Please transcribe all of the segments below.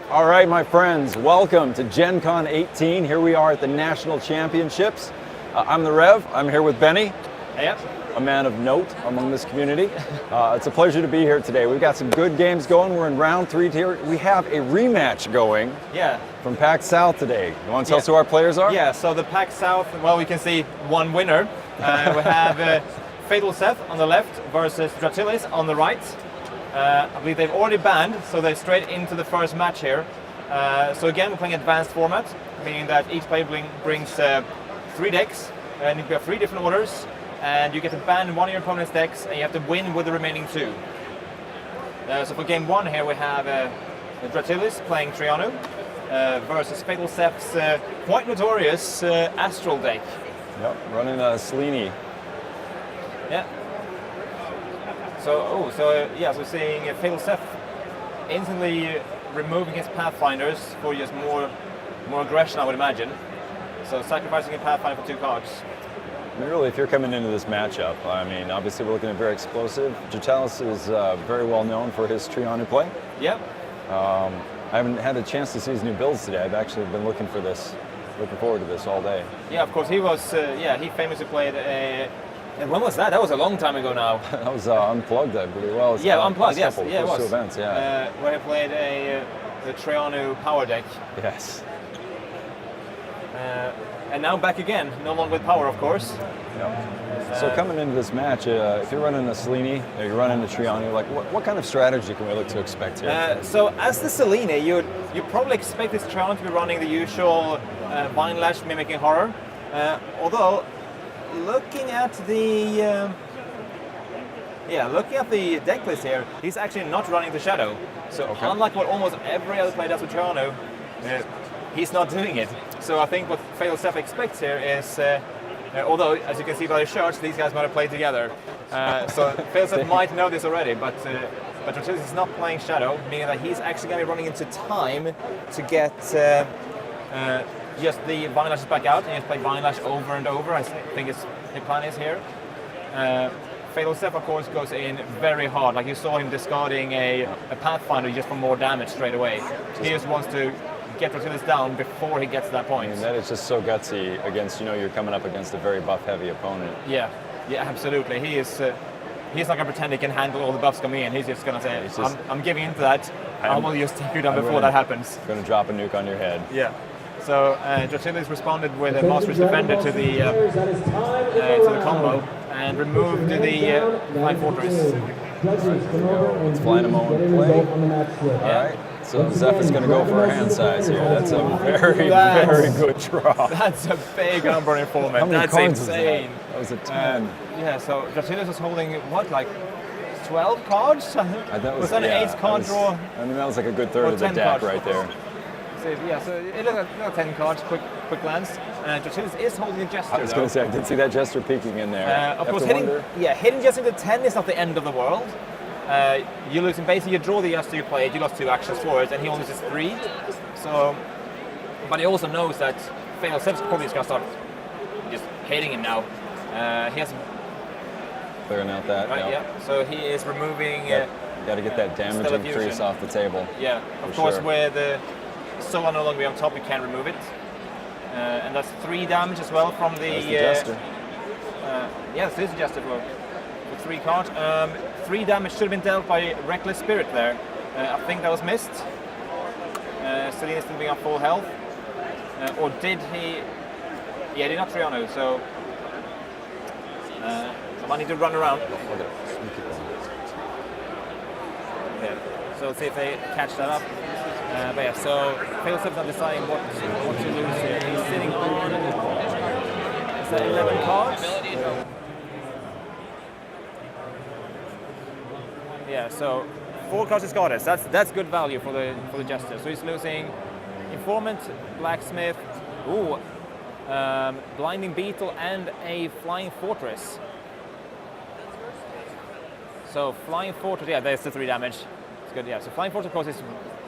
All right, my friends, welcome to Gen Con 18. Here we are at the National Championships. I'm the Rev. I'm here with Benny, a man of note among this community. It's a pleasure to be here today. We've got some good games going. We're in round 3 here. We have a rematch going from PAX South today. You want to tell us who our players are? Yeah, so the PAX South, well, we can see one winner. We have FatalZeph on the left versus Dratylis on the right. I believe they've already banned, so they're straight into the first match here. So again, we're playing advanced format, meaning that each player brings 3 decks, and you have 3 different orders, and you get to ban one of your opponent's decks, and you have to win with the remaining 2. So for game 1 here, we have Dratylis playing Trianu versus FatalZeph's quite notorious Astral deck. Yep, running a Selene. Yeah. So seeing FatalZeph instantly removing his Pathfinders for just more aggression, I would imagine. So sacrificing a Pathfinder for 2 cards. I mean, really, if you're coming into this matchup, I mean, obviously we're looking at very explosive. Dratylis is very well known for his Trianu play. Yep. I haven't had a chance to see his new builds today. I've actually been looking forward to this all day. Yeah, of course, he was, he famously played and when was that? That was a long time ago now. That was Unplugged, I believe. Well, Unplugged, yes. Couple, yeah, it was. 2 events, yeah. Where he played the Trianu power deck. Yes. And now back again, no longer with power, of course. Yep. So coming into this match, if you're running a Selene, or you're running a Trianu, like what kind of strategy can we look to expect here? So as the Selene, you probably expect this Trianu to be running the usual Vine Lash mimicking horror. Although, looking at the deck list here, he's actually not running the Shadow. So unlike what almost every other player does with Trianu, he's not doing it. So I think what FatalZeph expects here is, although as you can see by the shirts, these guys might have played together. So FatalZeph might know this already, but Dratylis is not playing Shadow, meaning that he's actually going to be running into time to get just the Vine Lashes back out and just play Vine Lash over and over. I think the plan is here. FatalZeph, of course, goes in very hard. Like you saw him discarding a Pathfinder just for more damage straight away. He just wants to get Dratylis down before he gets to that point. I mean, that is just so gutsy against, you're coming up against a very buff-heavy opponent. Yeah, absolutely. He's not going to pretend he can handle all the buffs coming in. He's just going to say, I'm giving into that. I will just take you down before that happens. Going to drop a nuke on your head. Yeah. So Dratylis responded with a Master's Defender to the combo and removed the Flying Fortress. It's flying a moment to play. All right. So Zeph is going to go for a hand size here. That's a very good draw. That's a big number in format. How many That's cards insane. That was a 10. So Dratylis was holding, like 12 cards? Was that an 8-card draw? I mean, that was like a good third of the deck right there. So it looked like 10 cards, quick glance. Dratylis is holding a Jester. I was going to say, I did see that Jester peeking in there. Of course, hitting Jester into 10 is not the end of the world. You lose, basically, you draw the Jester you played, you lost 2 actions for it, and he only loses 3. So, but he also knows that FatalZeph's probably just going to start just hitting him now. He has clearing out that. Right, yeah. So he is removing. Got to get that damaging increase off the table. Yeah, of course, where the Solar no longer be on top, you can remove it. And that's 3 damage as well from the Jester. Yes, this is Jester for 3 cards. 3 damage should have been dealt by Reckless Spirit there. I think that was missed. Selene is still being on full health. Or did he? Yeah, he did not Trianu, so I might need to run around. Yeah. So let's see if they catch that up. But yeah, so FatalZeph's not deciding what to lose here. He's sitting on, is that 11 cards? Yeah, so 4 cards is Goddess. That's good value for the Jester. So he's losing Informant, Blacksmith, Blinding Beetle, and a Flying Fortress. So Flying Fortress, yeah, there's the 3 damage. It's good, yeah. So Flying Fortress, of course, is,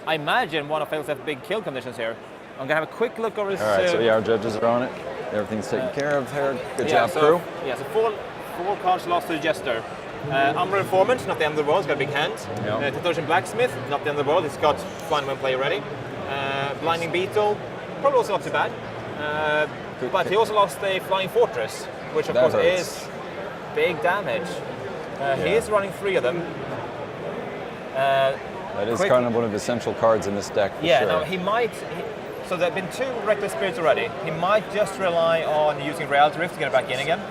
I imagine, one of FatalZeph's big kill conditions here. I'm gonna have a quick look over his. All right, so yeah, our judges are on it. Everything's taken care of here. Good job, crew. Yeah, so 4 cards lost to the Jester. Umbra Informant, not the end of the world, he's got a big hand. Yep. Tatoshan Blacksmith, not the end of the world, he's got flying when play ready. Blinding Beetle, probably also not too bad. But he also lost a Flying Fortress, which of course is big damage. He is running 3 of them. That is kind of one of the central cards in this deck, for sure. No, he might. So there have been 2 Reckless Spirits already. He might just rely on using Reality Rift to get it back in again.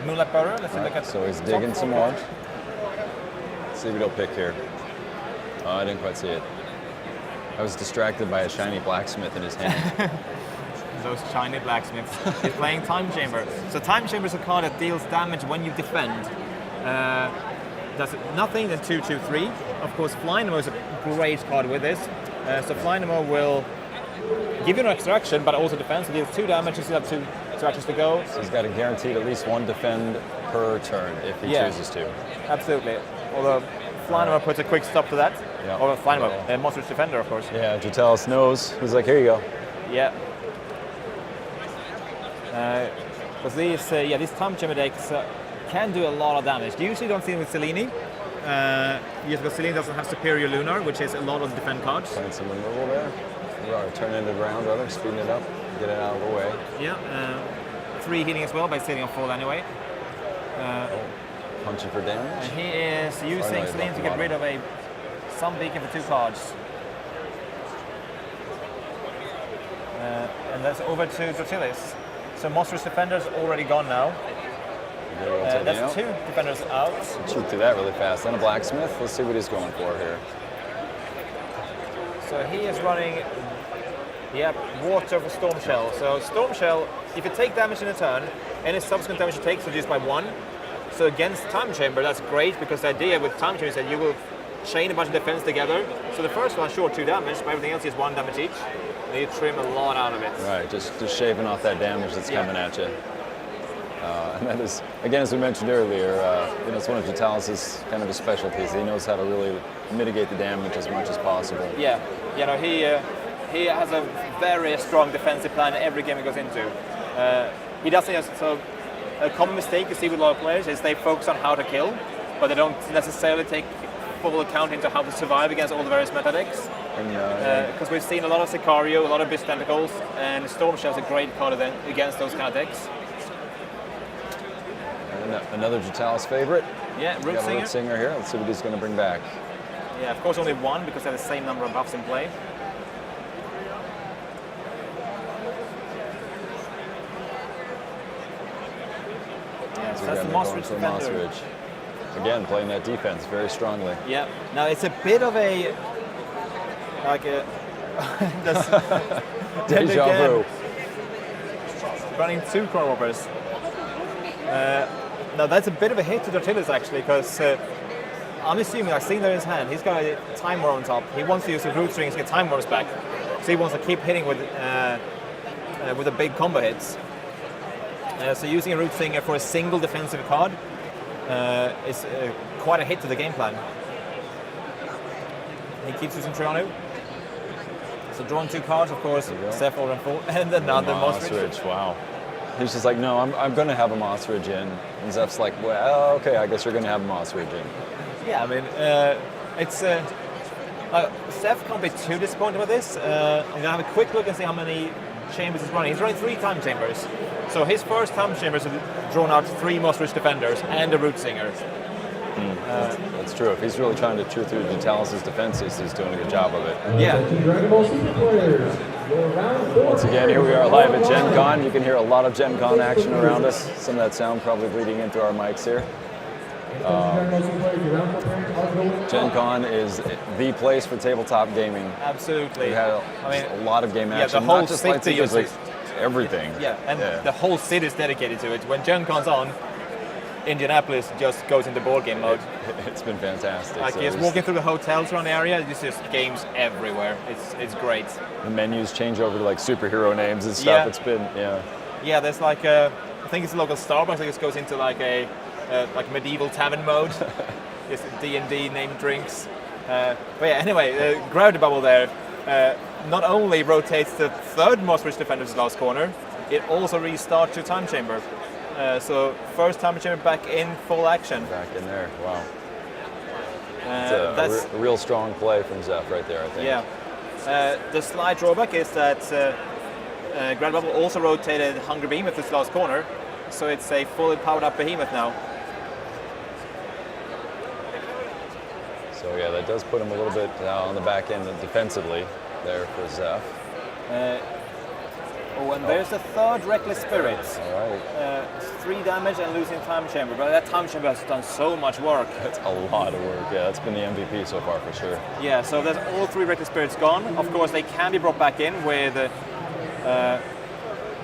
Moonlight Burrower, let's look at. So he's digging some more. Let's see what he'll pick here. Oh, I didn't quite see it. I was distracted by a shiny blacksmith in his hand. Those shiny blacksmiths. He's playing Time Chamber. So Time Chamber is a card that deals damage when you defend. Does nothing than 2/2/3. Of course, Flying Nemo is a great card with this. So Flying Nemo will give you an extra action, but also defense. It deals 2 damage. You still have 2 actions to go. So he's got to guaranteed at least 1 defend per turn if he chooses to. Absolutely. Although Flying Nemo puts a quick stop to that. Yeah. Or Flying Nemo, Monstrous Defender, of course. Yeah, Dratylis knows. He's like, here you go. Yeah. Because these Time Chamber decks can do a lot of damage. You usually don't see them with Selene. Because Selene doesn't have Superior Lunar, which is a lot of defend cards. Playing some removal there. We are turning it around, rather, speeding it up, get it out of the way. Yeah. 3 healing as well by sitting on full anyway. Punching for damage. And he is using Selene to get rid of a Sun Beacon for 2 cards. And that's over to Dratylis. So Monstrous Defender's already gone now. That's 2 defenders out. Shoot through that really fast. Then a blacksmith. Let's see what he's going for here. So he is running, water for Storm Shell. So Storm Shell, if you take damage in a turn, any subsequent damage you take is reduced by 1. So against Time Chamber, that's great because the idea with Time Chamber is that you will chain a bunch of defense together. So the first one, sure, 2 damage, but everything else is 1 damage each. And you trim a lot out of it. Right, just shaving off that damage that's coming at you. And that is, again, as we mentioned earlier, it's one of Dratylis' kind of his specialties. He knows how to really mitigate the damage as much as possible. Yeah, he has a very strong defensive plan in every game he goes into. He doesn't. So a common mistake you see with a lot of players is they focus on how to kill, but they don't necessarily take full account into how to survive against all the various meta decks. Because we've seen a lot of Sicario, a lot of Abyss Tentacles, and Storm Shell is a great card against those kind of decks. Another Dratylis favorite. Yeah, Root Singer here. Let's see what he's going to bring back. Yeah, of course only 1 because they have the same number of buffs in play. Yeah, so that's the Monstrous Defender. Again, playing that defense very strongly. Yeah. Now it's a bit of a deja vu. Running 2 Chrono Warpers. Now that's a bit of a hit to Dratylis actually, because I'm assuming I've seen there in his hand. He's got a Time Worm on top. He wants to use his Root Strings to get Time Worms back. So he wants to keep hitting with the big combo hits. So using a Root Singer for a single defensive card is quite a hit to the game plan. He keeps using Trianu. So drawing 2 cards, of course, Zeph or full, and another Mossridge. Wow. He's just like, no, I'm going to have a Mossridge in. And Zeph's like, well, okay, I guess you're going to have a Mossridge in. Yeah, I mean, it's Zeph can't be too disappointed with this. I'm going to have a quick look and see how many chambers he's running. He's running 3 Time Chambers. So his first Time Chambers have drawn out 3 Mossridge Defenders and a Root Singer. That's true. If he's really trying to chew through Dratylis' defenses, he's doing a good job of it. Yeah. Once again, here we are live at Gen Con. You can hear a lot of Gen Con action around us. Some of that sound probably bleeding into our mics here. Gen Con is the place for tabletop gaming. Absolutely. We had a lot of game action. The whole not just city Lightseekers, like everything. Yeah, and the whole city is dedicated to it. When Gen Con's on, Indianapolis just goes into board game mode. It's been fantastic. Like, just walking through the hotels around the area, there's just games everywhere. It's great. The menus change over to like superhero names and stuff. Yeah. It's been, Yeah, there's like I think it's a local Starbucks. It just goes into like a medieval tavern mode. Just D&D named drinks. But yeah, anyway, Gravity Bubble there not only rotates the 3rd Mossridge Defender's last corner, it also restarts your Time Chamber. So first Time Chamber back in full action. Back in there, wow. That's a real strong play from Zeph right there, I think. Yeah. The slight drawback is that Grand Bubble also rotated Hunger Beam at this last corner, so it's a fully powered up behemoth now. So yeah, that does put him a little bit on the back end defensively there for Zeph. There's a third Reckless Spirit. All right. 3 damage and losing Time Chamber, but that Time Chamber has done so much work. That's a lot of work. Yeah, that's been the MVP so far for sure. Yeah, so there's all 3 Reckless Spirits gone. Of course, they can be brought back in with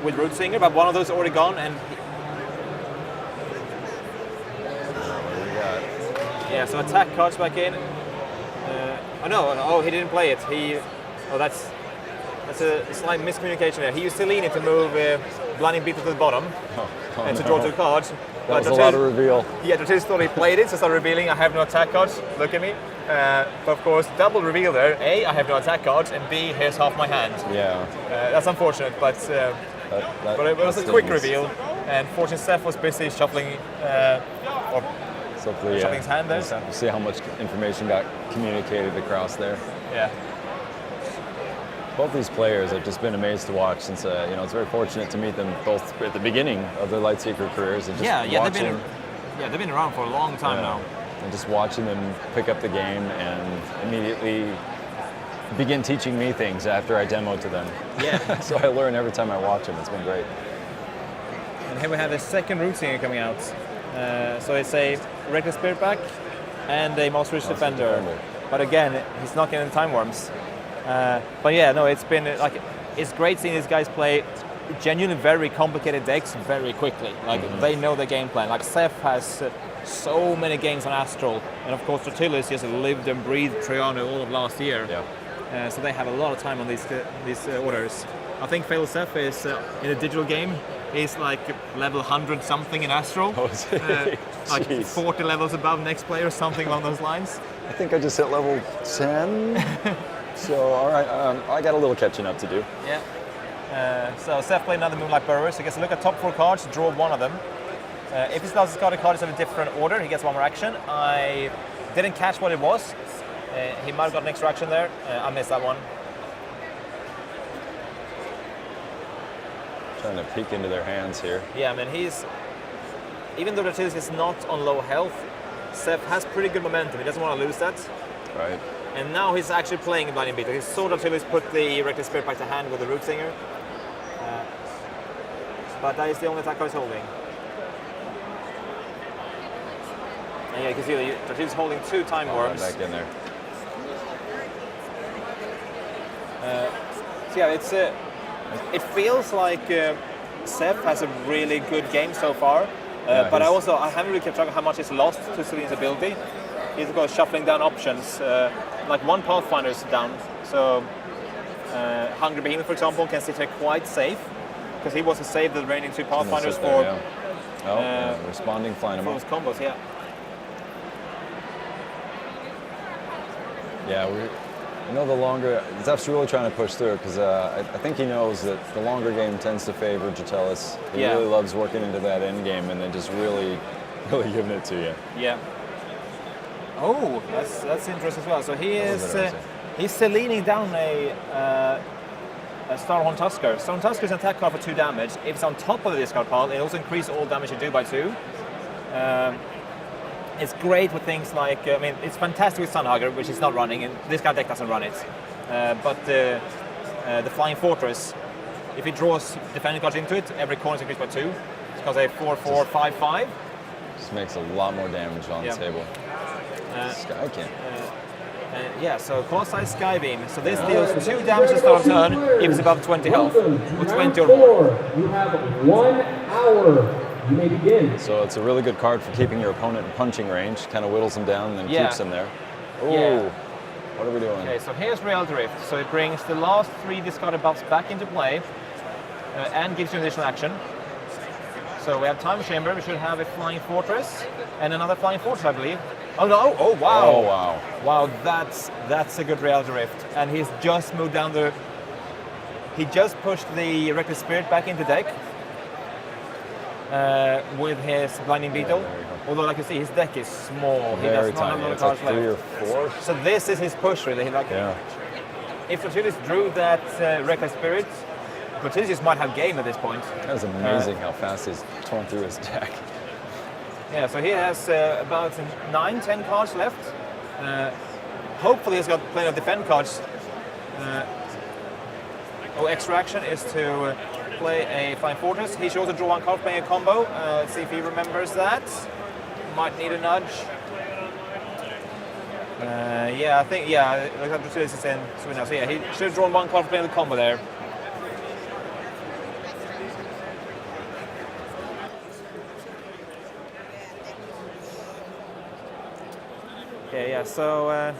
Rootsinger, but one of those is already gone, and What do we got? yeah, so attack cards back in. He didn't play it. That's a slight miscommunication there. He used Selene to move Blinding Beetle to the bottom and to draw 2 cards. That was a lot of reveal. Yeah, Dratylis thought he played it, so started revealing, I have no attack cards, look at me. But of course, double reveal there. A, I have no attack cards, and B, here's half my hand. Yeah. That's unfortunate, but it was a quick reveal. And fortunately, Zeph was busy shuffling shuffling his hand there. We'll see how much information got communicated across there. Yeah. Both these players have just been amazed to watch since, it's very fortunate to meet them both at the beginning of their Lightseeker careers. And just they've been around for a long time now. And just watching them pick up the game and immediately begin teaching me things after I demoed to them. Yeah. So I learn every time I watch them. It's been great. And here we have the second Rootsinger coming out. So it's a Reckless Spirit back and a Master Rich Defender. But again, he's not getting Time Worms. It's been it's great seeing these guys play genuinely very complicated decks very quickly. They know the game plan. Like Zeph has so many games on Astral, and of course Dratylis just lived and breathed Triano all of last year. Yeah. So they have a lot of time on these orders. I think FatalZeph is in a digital game. He's like level 100 something in Astral. Oh, is it? Like 40 levels above next player, something along those lines. I think I just hit level 10. So, all right, I got a little catching up to do. Yeah. So Zeph played another Moonlight Burrower, so he gets to look at top 4 cards, draw 1 of them. If he starts to discard a card is of a different order, he gets 1 more action. I didn't catch what it was. He might have got an extra action there. I missed that one. Trying to peek into their hands here. Yeah, I mean, even though Dratylis is not on low health, Zeph has pretty good momentum. He doesn't want to lose that. Right. And now he's actually playing a Blinding Beetle. He saw Dratylis put the Reckless Spirit back to hand with the Rootsinger. But that is the only attack he's holding. And yeah, you can see that Dratylis holding 2 Time Worms. Back in there. It feels like Zeph has a really good game so far. But I haven't really kept track of how much he's lost to Selene's ability. He's of course shuffling down options. Like 1 Pathfinder is down. So Hungry Behemoth, for example, can sit here quite safe because he was to save the remaining 2 Pathfinders for responding, flying him for off. his combos. Yeah. Yeah, the longer Zeph's really trying to push through because I think he knows that the longer game tends to favor Dratylis. He really loves working into that end game and then just really giving it to you. Yeah. Oh, that's interesting as well. So he's leaning down a Starhorn Tusker. Starhorn Tusker is an attack card for 2 damage. If it's on top of the discard pile, it also increases all damage you do by 2. It's great with things like, it's fantastic with Sunhugger, which is not running, and this kind of deck doesn't run it. But the Flying Fortress, if it draws defending cards into it, every corner is increased by 2. It's got a 4/4, 5/5. Just makes a lot more damage on the table. Sky can't. So Colossi Skybeam. So this deals 2 damage to start of turn if it's above 20 health, or 20 or more. You have 1 hour. You may begin. So it's a really good card for keeping your opponent in punching range. Kind of whittles him down and then keeps him there. Oh, what are we doing? Okay, so here's Reality Rift. So it brings the last 3 discarded buffs back into play and gives you an additional action. So we have Time Chamber. We should have a Flying Fortress and another Flying Fortress, I believe. Oh no! Oh wow! Oh wow! Wow, that's a good Reality Rift. And he's just moved down the. He just pushed the Reckless Spirit back into deck with his Blinding Beetle. Although, like you see, his deck is small. He does not have a lot of cards left. 3 or 4. So this is his push, really. if Dratylis drew that Reckless Spirit, Dratylis might have game at this point. That was amazing how fast he's torn through his deck. Yeah, so he has about 9-10 cards left. Hopefully he's got plenty of defend cards. Extra action is to play a Flying Fortress. He should also draw 1 card playing a combo. Let's see if he remembers that. Might need a nudge. I think, looks like Dratylis is in swing now. So yeah, he should have drawn 1 card for playing the combo there. Okay, yeah, so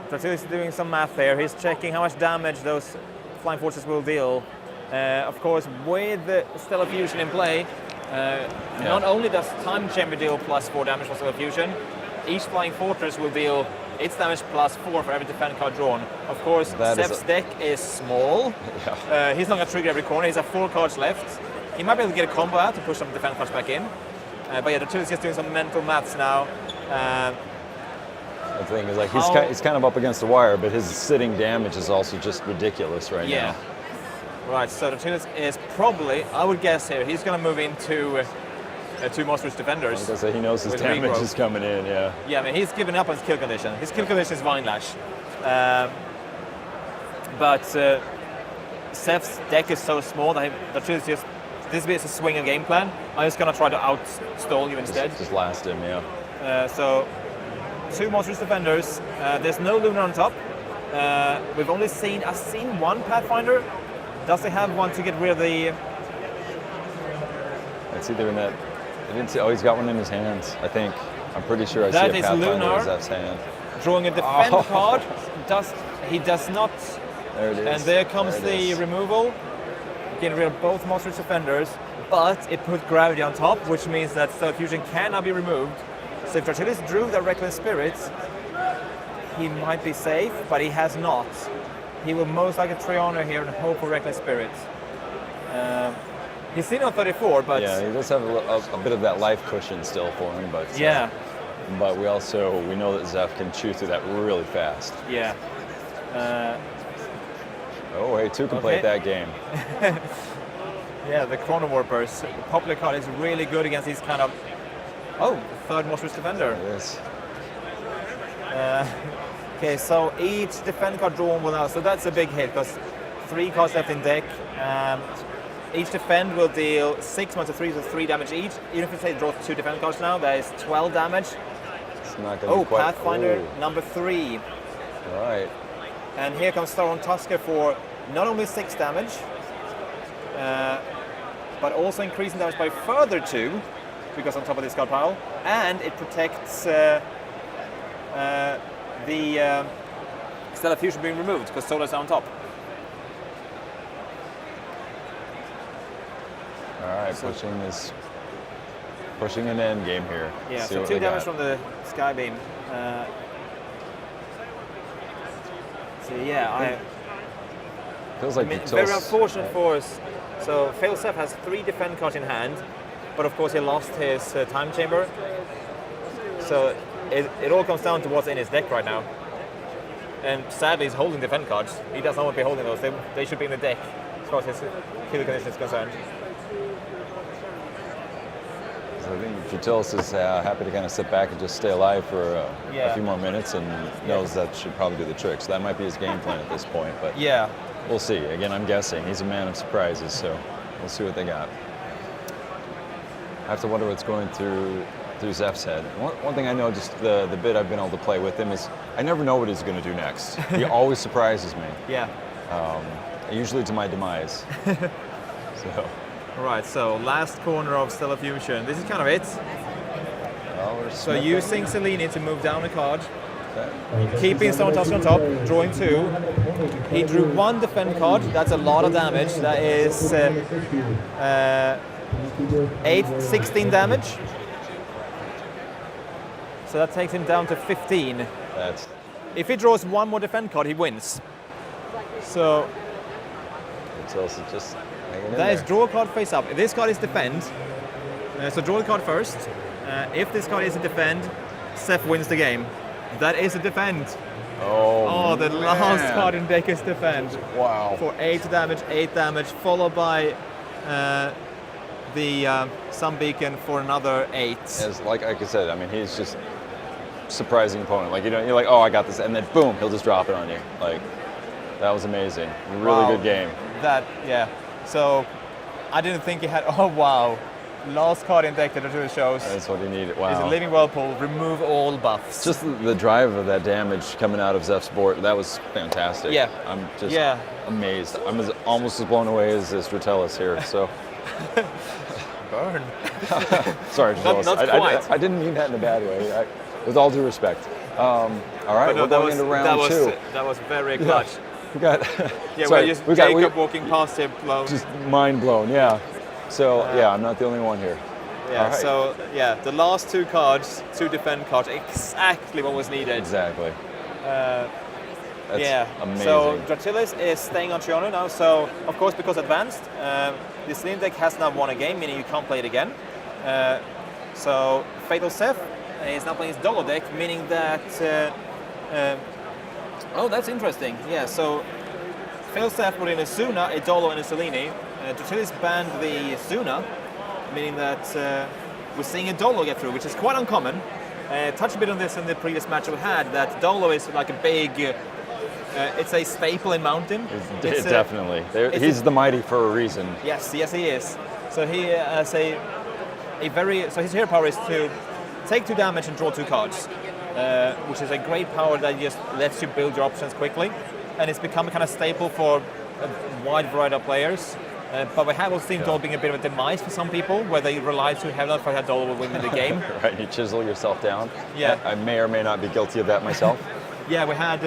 Dratylis is doing some math there. He's checking how much damage those Flying Forces will deal. Of course, with the Stellar Fusion in play, not only does Time Chamber deal +4 damage for Stellar Fusion, each Flying Fortress will deal its damage +4 for every defend card drawn. Of course, Zeph's deck is small. Yeah. He's not going to trigger every corner. He's got 4 cards left. He might be able to get a combo out to push some defend cards back in. But yeah, Dratylis is just doing some mental maths now. The thing is, like, he's kind of up against the wire, but his sitting damage is also just ridiculous right now. Right, so Dratylis is probably, I would guess here, he's going to move into 2 monstrous defenders. Like I say, he knows his damage is coming in, yeah. Yeah, I mean, he's given up on his kill condition. His kill condition is Vine Lash. But Zeph's deck is so small that Dratylis just, this is a swing and game plan. I'm just going to try to outstall you instead. Just last him, yeah. So 2 monstrous defenders. There's no Lunar on top. We've only seen 1 Pathfinder. Does he have one to get rid of the? It's either in that. I didn't see. Oh, he's got one in his hands. I think. I'm pretty sure I see a Pathfinder in Zeph's hand. Drawing a defend card. He does not? There it is. And there comes the removal. Getting rid of both monstrous defenders, but it put gravity on top, which means that Stellar Fusion cannot be removed. So if Dratylis drew the Reckless Spirits, he might be safe, but he has not. He will most likely Triana here and hope for Reckless Spirits. He's sitting on 34, but... Yeah, he does have a bit of that life cushion still for him, but... Yeah. But we know that Zeph can chew through that really fast. Yeah. Oh, hey, 2 can play that game. Yeah, the Chrono Warpers. The popular card is really good against these kind of... Oh, 3rd monstrous defender. It is. Okay, so each defend card drawn will now, so that's a big hit because 3 cards left in deck. Each defend will deal 6 months of 3, so 3 damage each. Even if it draws 2 defend cards now, that is 12 damage. It's not going to be quite... Pathfinder number 3. Right. And here comes Staron Tusker for not only 6 damage, but also increasing damage by further 2, because on top of this card pile, and it protects the Stellar Fusion being removed because Solar's on top. All right, so pushing an end game here. Yeah, so 2 damage from the Skybeam. So yeah, feels like very unfortunate for us. So FatalZeph has 3 defend cards in hand, but of course he lost his Time Chamber. So it all comes down to what's in his deck right now. And sadly, he's holding defend cards. He does not want to be holding those. They should be in the deck as far as his kill condition is concerned. So I think Dratylis is happy to kind of sit back and just stay alive for a few more minutes and knows that should probably do the trick. So that might be his game plan at this point. But yeah, we'll see. Again, I'm guessing. He's a man of surprises, so we'll see what they got. I have to wonder what's going through Zeph's head. One thing I know, just the bit I've been able to play with him, is I never know what he's going to do next. He always surprises me. Yeah. Usually to my demise. So. Right, so last corner of Stellar Fusion. This is kind of it. Well, so using Selene to move down a card. Keeping Stone Tusk on top, drawing 2. He drew 1 defend card. That's a lot of damage. That is 16 damage. So that takes him down to 15. If he draws 1 more defend card, he wins. So it's also just that is draw a card face up. If this card is defend, so draw the card first. If this card is a defend, Zeph wins the game. That is a defend. Oh, the last man. card in Deckers defense Wow. for 8 damage, followed by the Sun Beacon for another 8. As like I said, I mean, he's just surprising opponent. Like, you know, you're like, oh, I got this, and then boom, he'll just drop it on you. Like, that was amazing. Really Wow. good game. Yeah. So I didn't think he had. Oh wow, last card in deck that it shows. That's what he needed. Is Wow. a living whirlpool. Remove all buffs. Just the drive of that damage coming out of Zeph's board, that was fantastic. Yeah. I'm just Yeah. amazed. I'm almost as blown away as Dratylis here. So burn. sorry, Dratylis. Not quite. I didn't mean that in a bad way. With all due respect. All right, But no, we're going into round 2. That was very clutch. We got. Yeah, sorry, we're just we got- Jacob walking past him, blown. just mind blown. Yeah. So yeah, I'm not the only one here. Yeah. all right. So yeah, the last 2 cards, 2 defend cards, exactly what was needed. Exactly. Uh, That's yeah. amazing. So Dratylis is staying on Triano now. So of course, because advanced, the Slim deck has now won a game, meaning you can't play it again. So FatalZeph is now playing his Dolo deck, meaning that. Oh, that's interesting. Yeah. So FatalZeph put in a Suna, a Dolo, and a Selene. Dratylis banned the Suna, meaning that we're seeing a Dolo get through, which is quite uncommon. Touched a bit on this in the previous match we had, that Dolo is like a big, it's a staple in Mountain. It's Definitely. it's He's the mighty for a reason. Yes, he is. So he has so his hero power is to take 2 damage and draw 2 cards, which is a great power that just lets you build your options quickly, and it's become a kind of staple for a wide variety of players. But we have also seen Dolo being a bit of a demise for some people, where they rely too heavily on that Dolo will win the game. Right, you chisel yourself down. Yeah. I may or may not be guilty of that myself. Yeah, we had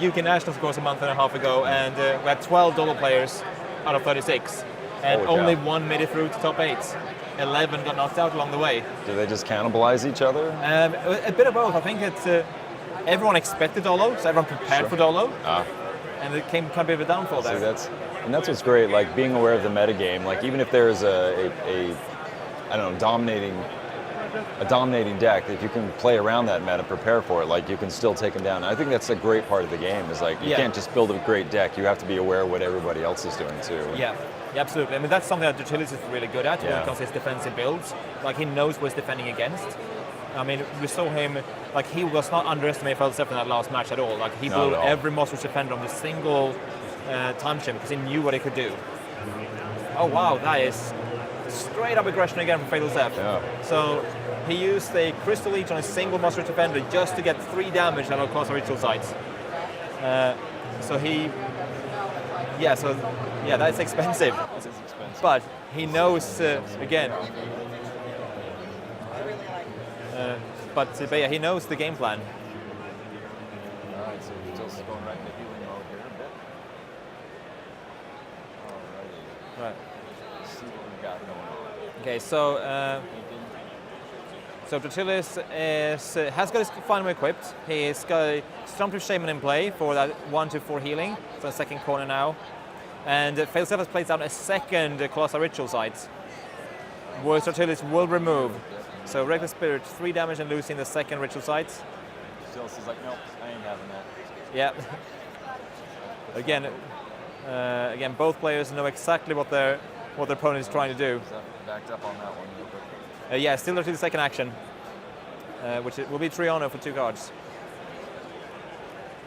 UK Nationals, of course, a month and a half ago, and we had 12 Dolo players out of 36, and Holy only cow. 1 made it through to top 8. 11 got knocked out along the way. Do they just cannibalize each other? A bit of both. I think it's everyone expected Dolo, so everyone prepared for Dolo, and it came kind of a bit of a downfall See, there. that's what's great. Like being aware of the metagame. Like even if there's a I don't know, dominating deck, if you can play around that meta, prepare for it, like you can still take them down. And I think that's a great part of the game. Is like you Yeah. can't just build a great deck. You have to be aware of what everybody else is doing too. Yeah, absolutely. I mean, that's something that Dratylis is really good at when Yeah. it comes to his defensive builds. Like, he knows what he's defending against. I mean, we saw him, like, he was not underestimated FatalZeph in that last match at all. Like, he Not blew at all. every monstrous defender on the single time chip because he knew what he could do. Oh, wow, that is straight up aggression again from FatalZeph. Yeah. So, he used a Crystal Leech on a single monstrous defender just to get 3 damage out of close ritual sites. That's expensive. But he knows, again, he knows the game plan. All right, so Dratylis is going right into healing mode here a bit. Alrighty. Right. Let's see what we got going on. Okay, so Dratylis has got his final equipped. He's got a Stormtrooper Shaman in play for that 1-4 healing. So second corner now. And FatalZeph has placed down a second Colossal Ritual site, where Dratylis will remove. So Reckless Spirit, 3 damage and losing the second Ritual site. Dratylis is like, nope, I ain't having that. Yeah. Again, both players know exactly what their opponent is trying to do. Backed up on that one real quick. Yeah, still to the second action, which will be Triano for 2 cards.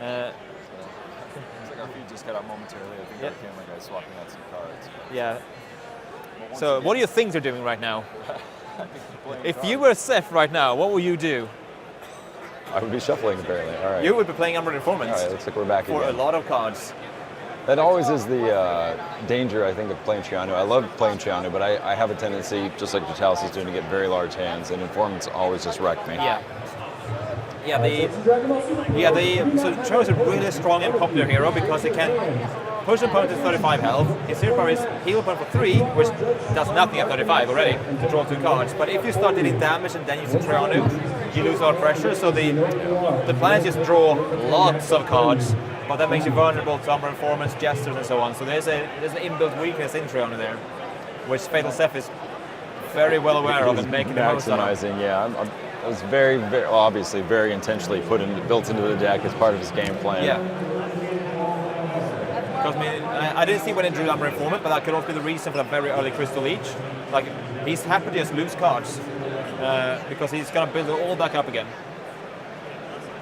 Looks like our feed just got out momentarily. I think Yep. our camera guy's swapping out some cards. Yeah. But once So, again, what do you think they're doing right now? I think they're playing If cards. you were Zeph right now, what would you do? I would be shuffling apparently. All right. You would be playing Umbral All Informants right, looks like we're back for again. a lot of cards. That always is the danger, I think, of playing Triano. I love playing Triano, but I have a tendency, just like Dratylis is doing, to get very large hands, and Informants always just wreck me. Yeah. So Triano is a really strong and popular hero because he can push an opponent to 35 health. His hero power is heal opponent for 3, which does nothing at 35 already, to draw 2 cards. But if you start dealing damage and then use a Triano, you lose a lot of pressure. So the plan is just draw lots of cards, but that makes you vulnerable to Umbral Informants, Jesters, and so on. So there's an inbuilt weakness in Triano there, which FatalZeph is very well aware of and making the most out of. Maximizing, yeah. It was very, very obviously very intentionally built into the deck as part of his game plan. Yeah. Because I didn't see when he drew down Reformer, but that could also be the reason for the very early Crystal Leech. Like, he's happy to just lose cards because he's going to build it all back up again.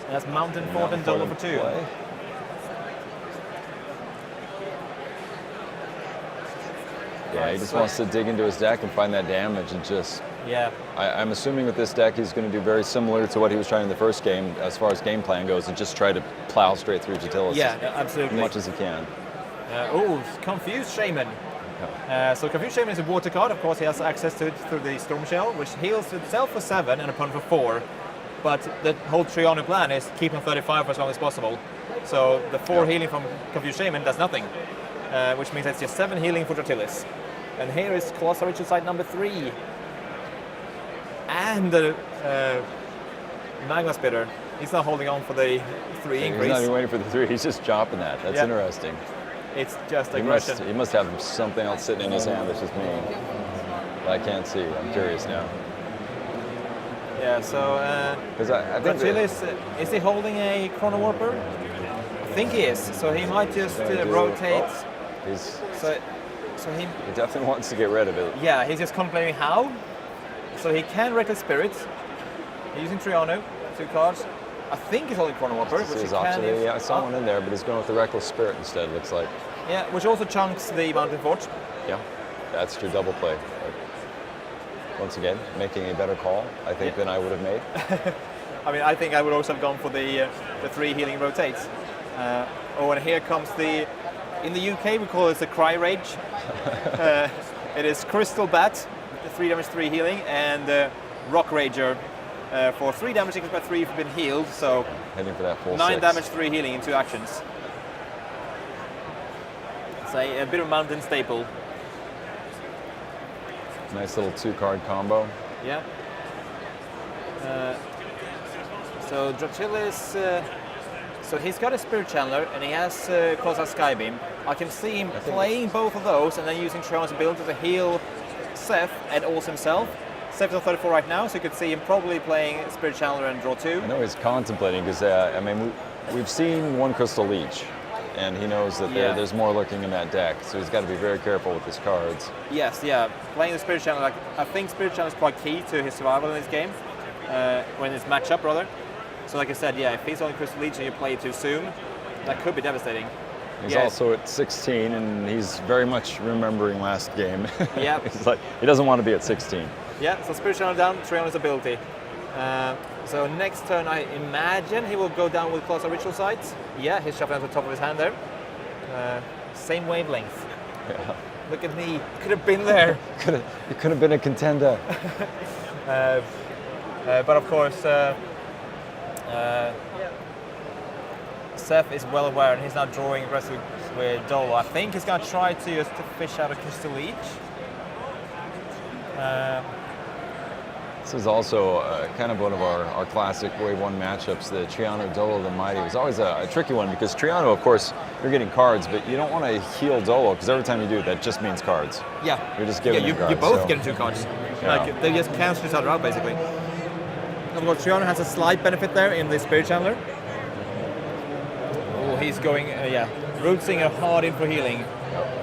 And that's Mountain Fort and Dolo for 2. Play. Yeah, he just wants to dig into his deck and find that damage and just... Yeah. I'm assuming with this deck he's going to do very similar to what he was trying in the first game as far as game plan goes and just try to plow straight through Dratylis absolutely. as much as he can. Confused Shaman. So Confused Shaman is a water card. Of course, he has access to it through the Storm Shell, which heals itself for 7 and opponent for 4. But the whole Triano plan is keep him 35 for as long as possible. So the 4 healing from Confused Shaman does nothing, which means it's just 7 healing for Dratylis. And here is Colossal Ritual Site number 3. And the Magma Spitter. He's not holding on for the 3 increase. He's not even waiting for the 3, he's just chopping that. That's interesting. It's just aggression. He must have something else sitting in his hand that's just mean. But I can't see. I'm curious now. Yeah, so I think Dratylis, is he holding a Chrono Warper? I think he is. So he might just rotate. So he definitely wants to get rid of it. Yeah, he's just contemplating how. So he can Reckless Spirit. He's using Triano, 2 cards. I think he's holding Chrono Warper, which he can. Yeah, I saw one in there, but he's going with the Reckless Spirit instead, looks like. Yeah, which also chunks the Mountain Fort. Yeah, that's your double play. But once again, making a better call, I think, than I would have made. I mean, I think I would also have gone for the 3 healing rotates. And here comes in the UK we call it the Cry Rage. It is Crystal Bat, 3 damage, 3 healing, and Rock Rager for 3 damage equals by 3 if you've been healed. So heading for that full 9 6. damage, 3 healing in 2 actions. It's a bit of a mountain staple. Nice little 2-card combo. Yeah. So Dratylis, so he's got a Spirit Channeler and he has Colossal Skybeam. I can see him playing both of those and then using Trion's ability to heal Zeph and also himself. Zeph is on 34 right now, so you could see him probably playing Spirit Channeler and draw 2. I know he's contemplating because, I mean, we've seen 1 Crystal Leech, and he knows that there's more lurking in that deck, so he's got to be very careful with his cards. Yes, yeah. Playing the Spirit Channeler, I think Spirit Channeler is quite key to his survival in this game, when it's matchup, rather. So like I said, if he's on Crystal Leech and you play it too soon, that could be devastating. He's also at 16, and he's very much remembering last game. Yeah. He's like, he doesn't want to be at 16. Yeah, so Spirit Channel down, Trion's ability. So next turn, I imagine he will go down with Colossal Ritual Sites. Yeah, he's shuffling to the top of his hand there. Same wavelength. Yeah. Look at me, could have been there. You could have been a contender. But of course, Zeph is well aware and he's now drawing aggressive with Dolo. I think he's going to try to just fish out a Crystal Leech. This is also kind of one of our classic Wave 1 matchups. The Triano Dolo the Mighty was always a tricky one because Triano, of course, you're getting cards, but you don't want to heal Dolo because every time you do, that just means cards. Yeah. You're just giving you cards. both get 2 cards. Yeah. Like, they just cancel each other out, basically. Of course, Triano has a slight benefit there in the Spirit Channeler. Oh, he's going, Root Singer hard in for healing.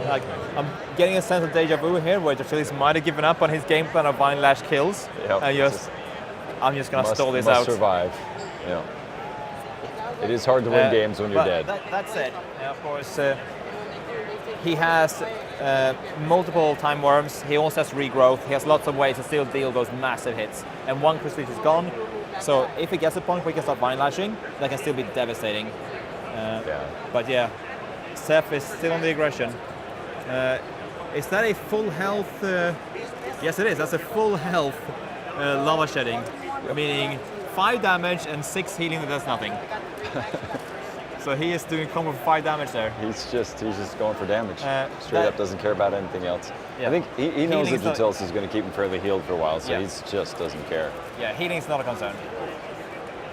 Like, I'm getting a sense of deja vu here, where Dratylis might have given up on his game plan of Vine Lash kills. Yep. I'm just going to stall this out. Survive. Yeah. It is hard to win games when you're dead. That's it. And of course, he has multiple Time Worms. He also has Regrowth. He has lots of ways to still deal those massive hits. And 1 Crystal Leech is gone. So if he gets a point where he can start Vine Lashing, that can still be devastating. But yeah, Zeph is still on the aggression. Is that a full health? Yes, it is. That's a full health lava shedding, meaning 5 damage and 6 healing. That does nothing. So he is doing combo for 5 damage there. He's just going for damage. Straight up, doesn't care about anything else. Yeah. I think he knows that Healing's Dratylis is going to keep him fairly healed for a while, so he just doesn't care. Yeah, healing is not a concern.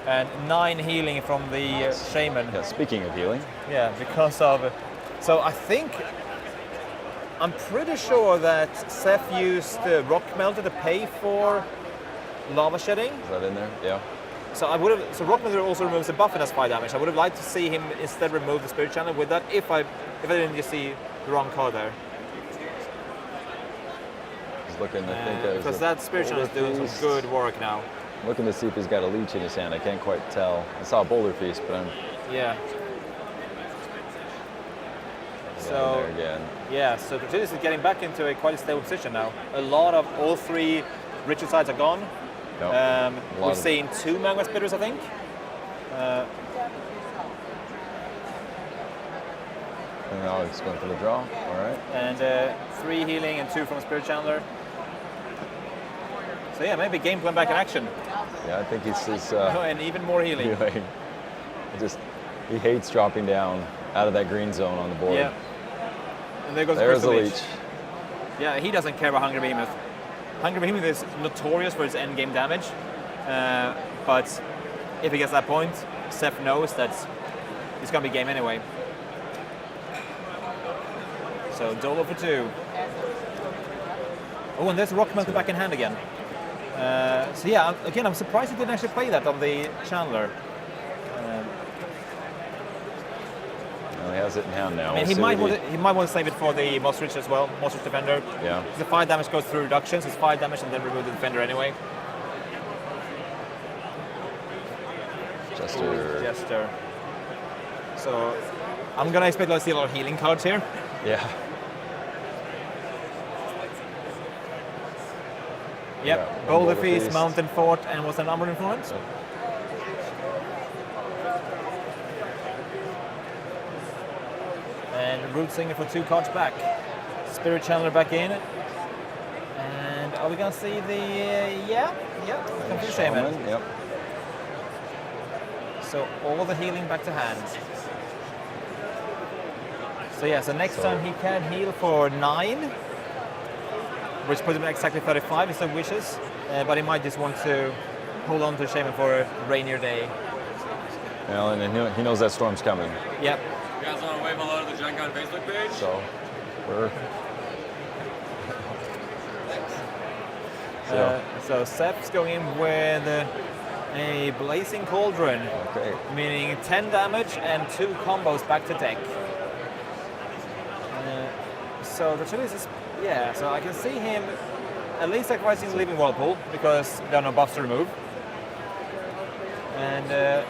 And 9 healing from the Shaman. Yeah, speaking of healing. Yeah, because of... So I think... I'm pretty sure that Zeph used Rock Melter to pay for lava shedding. Is that in there? Yeah. So I would have. So Rock Meter also removes the buff and does 5 damage. I would have liked to see him instead remove the Spirit Channel with that. If I didn't just see the wrong card there. He's looking. I think because that Spirit Channel is doing some good work now. Looking to see if he's got a leech in his hand. I can't quite tell. I saw a Boulder Feast, but I'm. Yeah. So there again. Yeah. So Dratylis is getting back into a quite a stable position now. A lot of all 3 ritual sides are gone. Yep. We've seen 2 Magma Spitters, I think. And now he's going for the draw. All right. And 3 healing and 2 from a Spirit Channeler. So yeah, maybe game plan back in action. Yeah, I think he's and even more healing. He hates dropping down out of that green zone on the board. Yeah. And there goes There's the Crystal leech. Yeah, he doesn't care about Hungry Behemoth. Hungry Behemoth is notorious for its endgame damage, but if he gets that point, Zeph knows that it's going to be game anyway. So Dolo for 2. Oh, and there's Rock Mountain back in hand again. So yeah, again, I'm surprised he didn't actually play that on the Chandler. He has it in hand now. I mean, he might want to save it for the Monster Rich as well, Monster Rich Defender. Yeah. The 5 damage goes through reductions, it's 5 damage and then remove the Defender anyway. Jester. So I'm going to expect to see a lot of healing cards here. Yeah. Yep, Yeah, Boulder Boulder Feast, Feast. Mountain Fort, and what's an Armored Influence? And Root Singer for 2 cards back. Spirit Channeler back in. And are we going to see the, Confuse Shaman. Yep. So all the healing back to hand. So yeah, so next time he can heal for 9, which puts him at exactly 35 instead of wishes, but he might just want to hold on to Shaman for a rainier day. Well, and he knows that storm's coming. Yep. You guys want to wave hello to the Gen Con Facebook page? So we're. So Zeph's going in with a Blazing Cauldron, Okay. meaning 10 damage and 2 combos back to deck. So Dratylis is, so I can see him at least sacrificing the Living Whirlpool because there are no buffs to remove. And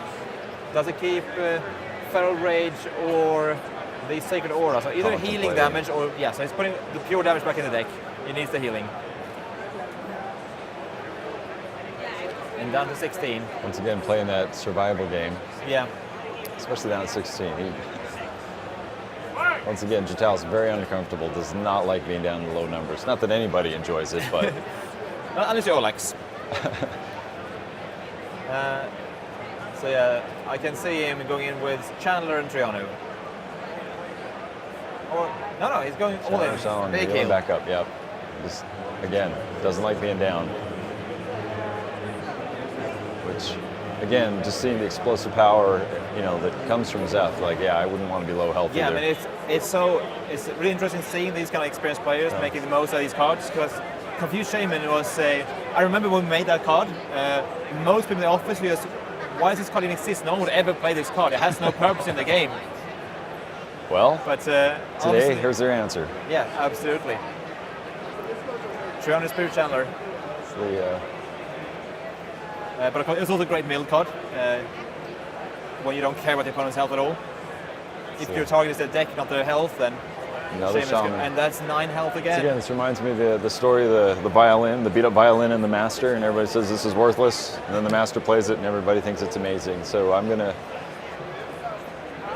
does it keep Feral Rage or the Sacred Aura? So either healing damage or, so he's putting the pure damage back in the deck. He needs the healing. And down to 16. Once again, playing that survival game. Yeah. Especially down at 16. Once again, Dratylis very uncomfortable, does not like being down in low numbers. Not that anybody enjoys it, but... Unless you're Olex. So yeah, I can see him going in with Chandler and Trianu. Or, no, he's going all in. Big heal. Back up, yep. Just, again, doesn't like being down. Which, again, just seeing the explosive power, that comes from Zeph, I wouldn't want to be low health either. I mean, it's really interesting seeing these kind of experienced players making the most of these cards, because Confused Shaman was I remember when we made that card, most people in the office were just, why does this card even exist? No one would ever play this card. It has no purpose in the game. Well, but today, here's their answer. Yeah, absolutely. 300 Spirit Channeler. But it's also a great mill card when you don't care about the opponent's health at all. If your target is the deck, not their health, then another shaman. And that's 9 health again. So again, this reminds me of the story of the violin, the beat up violin and the master, and everybody says this is worthless, and then the master plays it and everybody thinks it's amazing. So I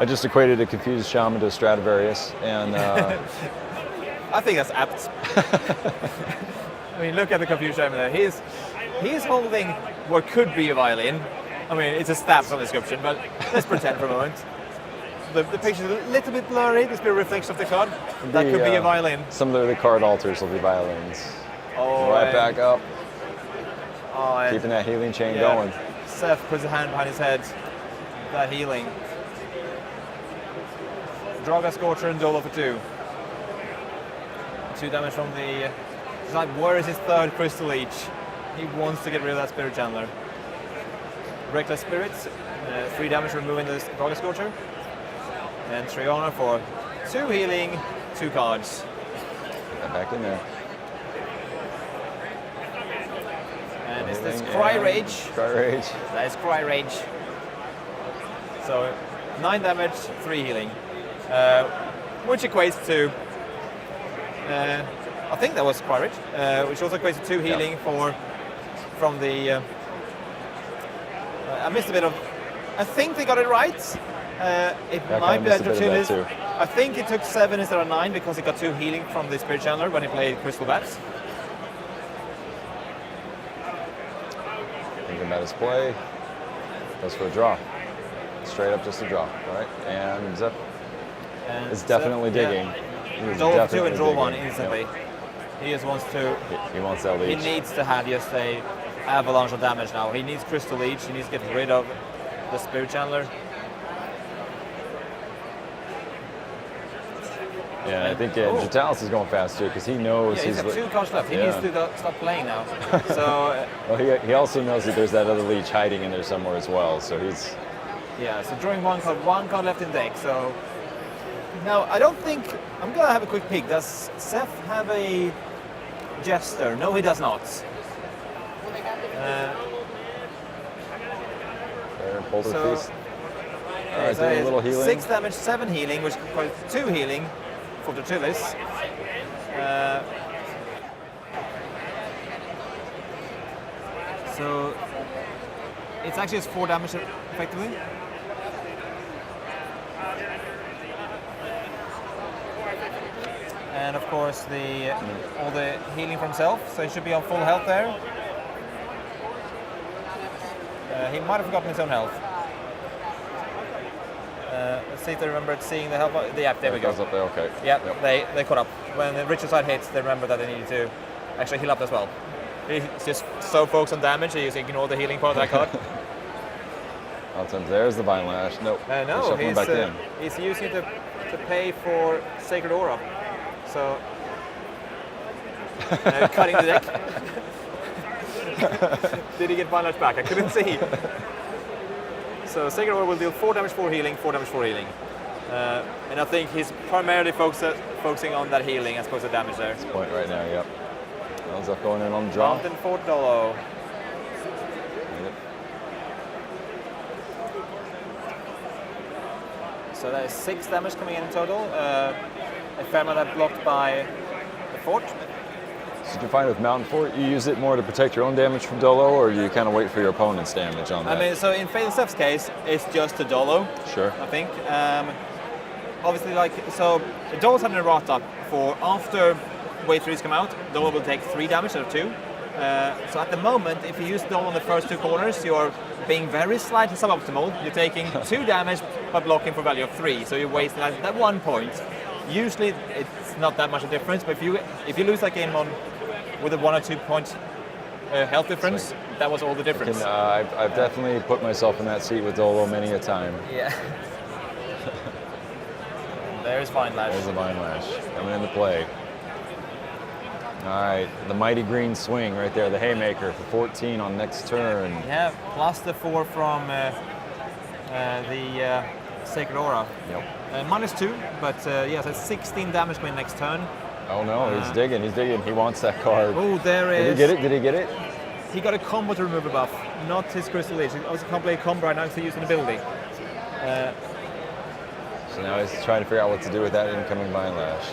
just equated a confused shaman to a Stradivarius, and I think that's apt. I mean, look at the confused shaman there. He's holding what could be a violin. I mean, it's a stab from the description, but let's pretend for a moment. The picture's a little bit blurry. There's a bit of reflection of the card. That could be a violin. Some of the card alters will be violins. Oh, right back up. Oh, keeping that healing chain going. Zeph puts a hand behind his head. That healing. Draga Scorcher and Dolo for 2. 2 damage from the... It's like, where is his 3rd Crystal Leech? He wants to get rid of that Spirit Channeler. Reckless Spirits, 3 damage removing the Dragon Scorcher. And Triana for 2 healing, 2 cards. Get that back in there. And is this Cry Rage? Cry Rage. That is Cry Rage. So 9 damage, 3 healing. Which equates to, I think that was Cry Rage, which also equates to 2 healing from the, I missed a bit of, I think they got it right. It might be that Dratylis. I think it took 7 instead of 9 because he got 2 healing from the Spirit Channeler when he played Crystal Bats. Thinking about his play. Goes for a draw. Straight up just a draw. All right. And Zeph is definitely digging. He's Draw 2 and draw digging. 1 instantly. Yep. He just wants to. He wants that He leech. needs to have just a avalanche of damage now. He needs Crystal Leech. He needs to get rid of the Spirit Channeler. Yeah, I think Dratylis is going fast too because he knows Yeah, he's got 2 cards left. He needs to stop playing now. So well, he also knows that there's that other leech hiding in there somewhere as well. So he's. yeah, so drawing 1 card left in deck. So now I don't think I'm gonna have a quick peek. Does Zeph have a Jester? No, he does not. There, Boulder So- Feast. All right, doing a little healing. 6 damage, 7 healing, which equals 2 healing for Dratylis. So it's actually just 4 damage effectively. And of course all the healing from himself, so he should be on full health there. He might have forgotten his own health. Let's see if they remembered seeing the health. Yeah, there we go. Goes up there, okay. Yeah, Yep. they caught up. When the Richard side hits, they remember that they needed to actually heal up as well. He's just so focused on damage, he just ignored the healing part of that card. There's the Vine Lash. Nope. No, He's back in. he's using it to pay for Sacred Aura. So, cutting the deck. Did he get Vine Lash back? I couldn't see. So Sacred Aura will deal 4 damage, 4 healing, 4 damage, 4 healing. And I think he's primarily focusing on that healing as opposed to damage there. Point right now, yep. Zeph going in on the draw. Mountain Fort Dolo. Yep. So that is 6 damage coming in total. A fair amount of that blocked by the fort. So do you find with Mountain Fort, you use it more to protect your own damage from Dolo, or do you kind of wait for your opponent's damage on that? I mean, so in FatalZeph's case, it's just a Dolo, Sure. I think. Obviously, so Dolo's had an errata for after Wave 3's come out, Dolo will take 3 damage out of 2. So at the moment, if you use Dolo on the first 2 corners, you're being very slightly suboptimal. You're taking 2 damage but blocking for value of 3, so you're wasting that 1 point. Usually it's not that much a difference, but if you lose that game with a 1 or 2 point health difference, that was all the difference. I've definitely put myself in that seat with Dolo many a time. Yeah. There's Vine Lash. There's the Vine Lash coming into play. All right, the mighty green swing right there, the haymaker for 14 on next turn. Yeah, plus the 4 from the Sacred Aura. Yep. -2, but yeah, so 16 damage coming next turn. Oh no, he's digging, He wants that card. Oh, there is. Did he get it? Did he get it? He got a combo to remove a buff, not his Crystal Leech. He also can't play a combo right now because he's using an ability. So now he's trying to figure out what to do with that incoming Vine Lash.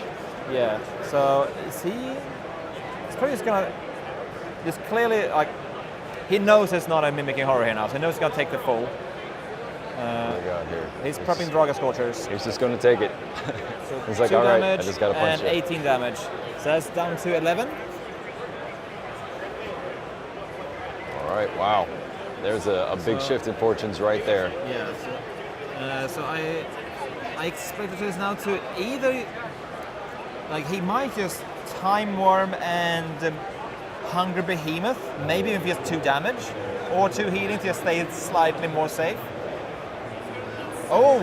Yeah, so is he? He's probably just clearly, he knows it's not a Mimicking Horror here now, so he knows he's gonna take the full. Oh my God, here. He's prepping Draga Scorchers. He's just going to take it. So He's like, 2 all right, damage I just got to punch and it. 18 damage. So that's down to 11. All right, wow. There's a big shift in fortunes right there. Yeah. So I expect it now to either, he might just Time Worm and Hunger Behemoth, maybe if he has 2 damage, or 2 healing to just stay slightly more safe. Oh,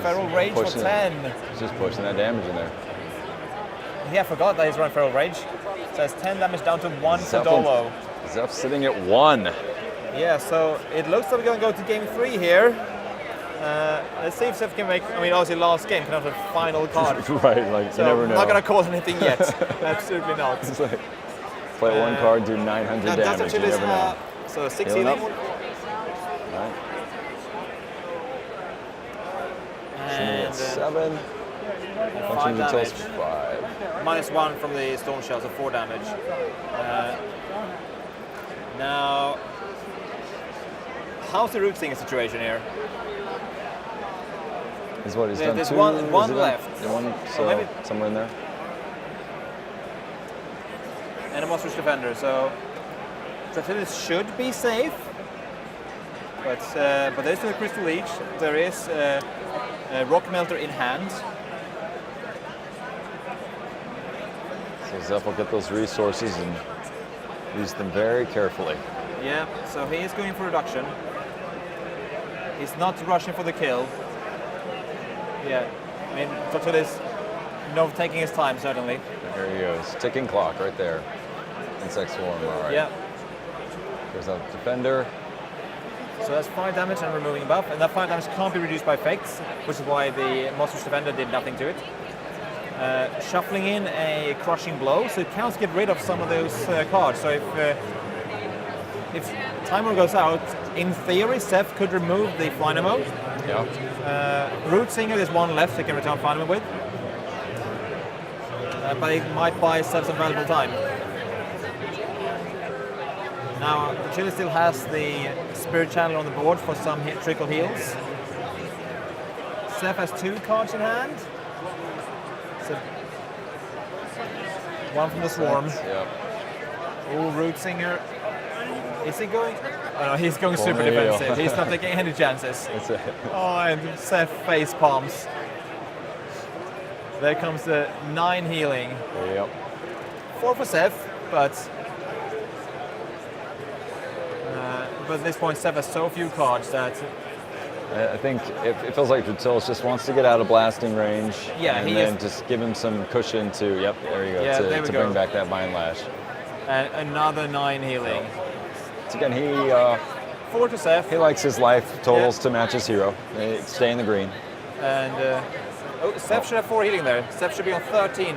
Feral Rage for 10. He's just pushing that damage in there. Yeah, I forgot that he's running Feral Rage. So it's 10 damage down to 1 for Dolo. Zeph sitting at 1. Yeah, so it looks like we're going to go to game 3 here. Let's see if Zeph can make, I mean, obviously last game cannot have final card. Right, like So you never know. not going to cause anything yet. Absolutely not. It's like, play one card, do 900 And damage. You never know. so 6 Healing healing. up. Right. Sitting And at 7. 5 Punching the damage. tills 5. -1 from the storm shell, so 4 damage. Now, how's the root singer situation here? Is what he's done There's 2. one Is it done? left. Yeah, one, so maybe- somewhere in there. And a monstrous defender, so Dratylis should be safe. But there's still a crystal leech. There is a rock melter in hand. So Zeph will get those resources and use them very carefully. Yeah, so he is going for reduction. He's not rushing for the kill. Yeah, I mean, Dratylis, taking his time, certainly. There he goes. Ticking clock right there. Insect swarm, all right. Yeah, There's a defender. so that's 5 damage and removing a buff, and that 5 damage can't be reduced by effects, which is why the monstrous defender did nothing to it. Shuffling in a crushing blow, so it counts get rid of some of those cards. So if timer goes out, in theory, Zeph could remove the Dynamo. Yeah. Root Singer, there's 1 left he can return Dynamo with. But it might buy Zeph some valuable time. Now, the Chile still has the Spirit Channel on the board for some trickle heals. Zeph has 2 cards in hand. So, 1 from the Swarm. Yep. Oh, Root Singer. Is he going? Oh no, he's going super Well, there you go. defensive. He's not taking any chances. That's it. Oh, and Zeph face palms. There comes the 9 healing. Yep. 4 for Zeph, but at this point, Zeph has so few cards that I think it feels like Dratylis just wants to get out of blasting range. Yeah, and he then is- just give him some cushion to, yep, there you go, Yeah, there we to go. bring back that Vine Lash. and another 9 healing. So again, 4 to Zeph, he likes his life totals to match his hero. Stay in the green. and Zeph should have 4 healing there. Zeph should be on 13.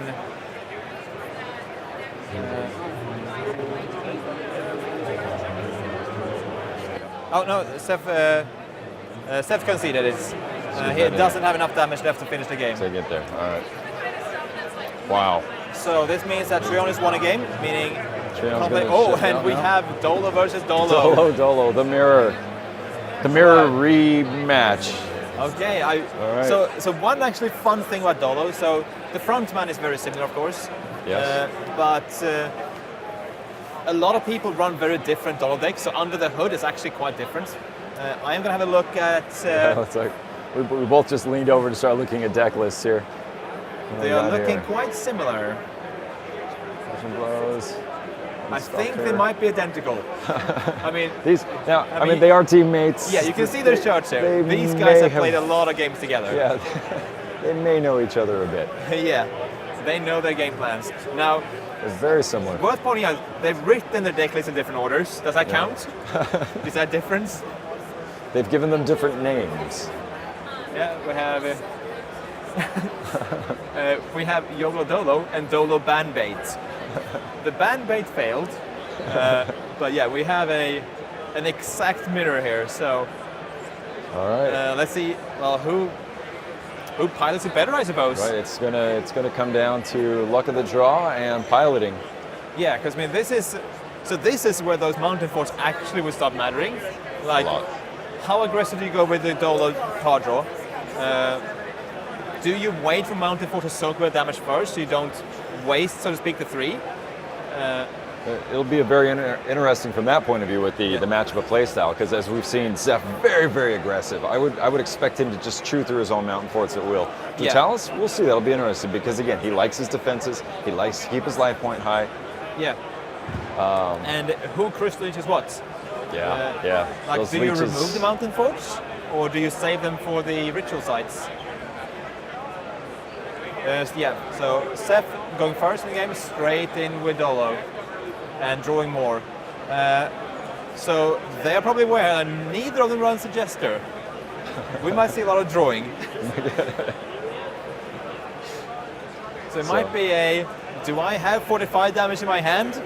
Oh no, Zeph conceded it. He doesn't have enough damage left to finish the game. So get there. All right. Wow. So this means that Trionis won a game, meaning Trion's gonna oh, shift and out we now. have Dolo versus Dolo. Dolo, the mirror rematch. Okay, All right. so one actually fun thing about Dolo. So the front man is very similar, of course. Yes. But a lot of people run very different Dolo decks. So under the hood is actually quite different. I am going to have a look at. It's like we both just leaned over to start looking at deck lists here. What They we are got looking here? quite similar. Crushing blows. I think they might be identical. I mean, These now. I mean, mean, they are teammates. yeah, you can see their shirts here. They These may guys have have- played a lot of games together. Yeah, they may know each other a bit. Yeah, they know their game plans. Now, They're very similar. worth pointing out, they've written their deck list in different orders. Does that count? Is that difference? They've given them different names. Yeah, we have Yolo Dolo and Dolo Bandbait. The Bandbait failed, but yeah, we have an exact mirror here. So All right. let's see. Well, who pilots it better, I suppose. Right. It's gonna come down to luck of the draw and piloting. Yeah, because I mean, this is where those mountain forts actually would start mattering. Like, lot. how aggressive do you go with the Dolo card draw? Do you wait for mountain fort to soak with damage first, so you don't waste, so to speak, the 3? It'll be a very interesting from that point of view with the match of a playstyle, because as we've seen, Zeph very, very aggressive. I would expect him to just chew through his own mountain forts at will. Yeah. Dratylis, we'll see. That'll be interesting because again, he likes his defenses. He likes to keep his life point high. Yeah. And who crystal leeches what? Yeah. Like, Those do you leeches- remove the mountain forts, or do you save them for the ritual sites? Yeah, so Zeph going first in the game, straight in with Dolo, and drawing more. So they are probably aware that neither of them runs a Jester. We might see a lot of drawing. So it might be a, do I have 45 damage in my hand?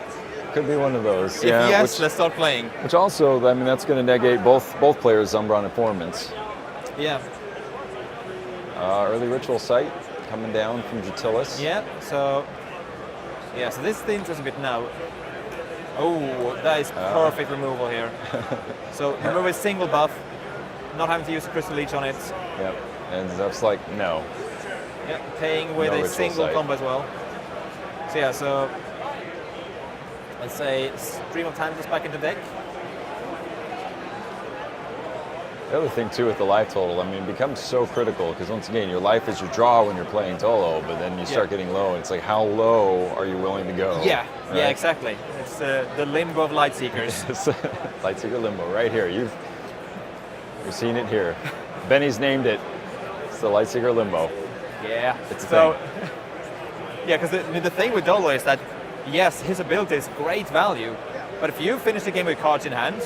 Could be one of those. If yeah, yes, which, let's start playing. which also, I mean, that's going to negate both players' Umbron informants. Yeah. Early Ritual Sight coming down from Dratylis. Yeah, so this is the interesting bit now. Oh, that is perfect removal here. So remove a single buff, not having to use a Crystal Leech on it. Yep. And Zeph's like, no. Yeah, paying with No a Ritual single Sight. combo as well. So yeah, so let's say Stream of Time goes back into deck. The other thing too with the life total, I mean, it becomes so critical because once again, your life is your draw when you're playing Tolo, but then you start getting low, and it's like, how low are you willing to go? Yeah, right? yeah, exactly. It's the limbo of Lightseekers. Lightseeker Limbo, right here. You've seen it here. Benny's named it. It's the Lightseeker Limbo. Yeah, It's a so thing. yeah, because the thing with Dolo is that yes, his ability is great value, but if you finish the game with cards in hand,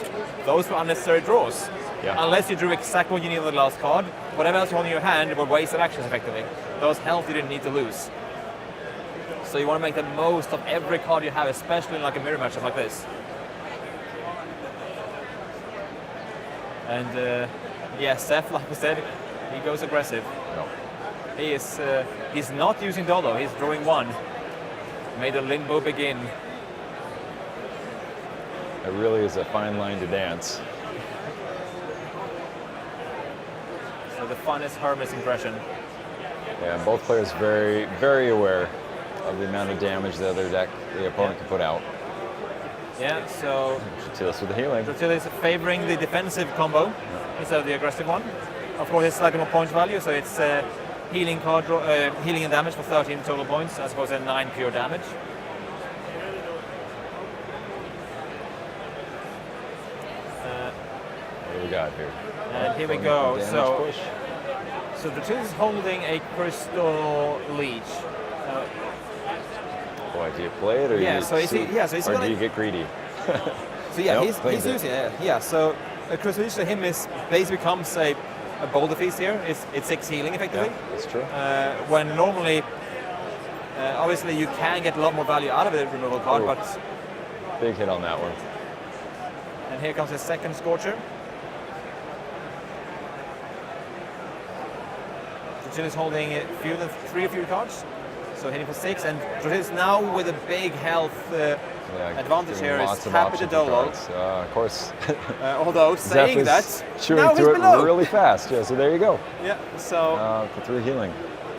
those were unnecessary draws. Yeah. Unless you drew exactly what you needed on the last card, whatever else you hold in your hand were wasted actions effectively. Those health you didn't need to lose. So you want to make the most of every card you have, especially in like a mirror matchup like this. And yeah, Zeph, like I said, he goes aggressive. No. He is he's not using Dolo, he's drawing one. May the limbo begin. It really is a fine line to dance. So the funnest Hermes impression. Yeah, both players very, very aware of the amount of damage the opponent can put out. Yeah, so Dratylis with the healing. Dratylis is favoring the defensive combo instead of the aggressive one. Of course, it's slightly more points value, so it's healing healing and damage for 13 total points, as opposed to 9 pure damage. What do we got here? And here we go. Damage So, push. so Dratylis is holding a Crystal Leech. Boy, do you play it or Yeah, you so is he- yeah, so he's or gonna- do you get greedy? So yeah, Nope, he's plays it. using it. Yeah, so a Crystal Leech to him is basically becomes a Boulder Feast here. It's 6 healing effectively. Yeah, that's true. When normally, obviously you can get a lot more value out of a removal card, Ooh. but Big hit on that one. and here comes his second Scorcher. Dratylis is holding fewer than 3 fewer cards, so hitting for 6, and Dratylis now with a big health advantage giving here is lots of happy to options for Dolo. cards. Of course. Although Zeph saying is that, chewing now he's through below. it really fast. Yeah, so there you go. Yeah, so For 3 healing.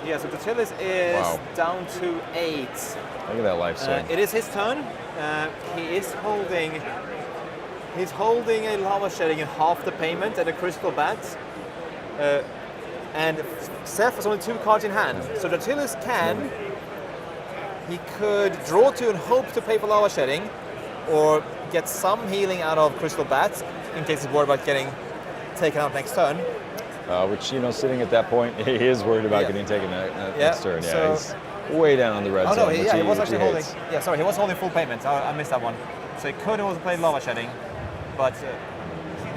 yeah, so Dratylis is Wow. down to 8. Look at that life swing. It is his turn. He is holding. He's holding a lava shedding in half the payment and a crystal bat. And Zeph has only 2 cards in hand. So Dratylis can. He could draw 2 and hope to pay for lava shedding, or get some healing out of crystal bat in case he's worried about getting taken out next turn. Which, sitting at that point, he is worried about Yeah. getting taken Yeah, next turn. Yeah, so- he's way down on the red Oh zone. no, which he was which actually holding. hates. Yeah, sorry, he was holding full payment. I missed that one. So he could have also played lava shedding, but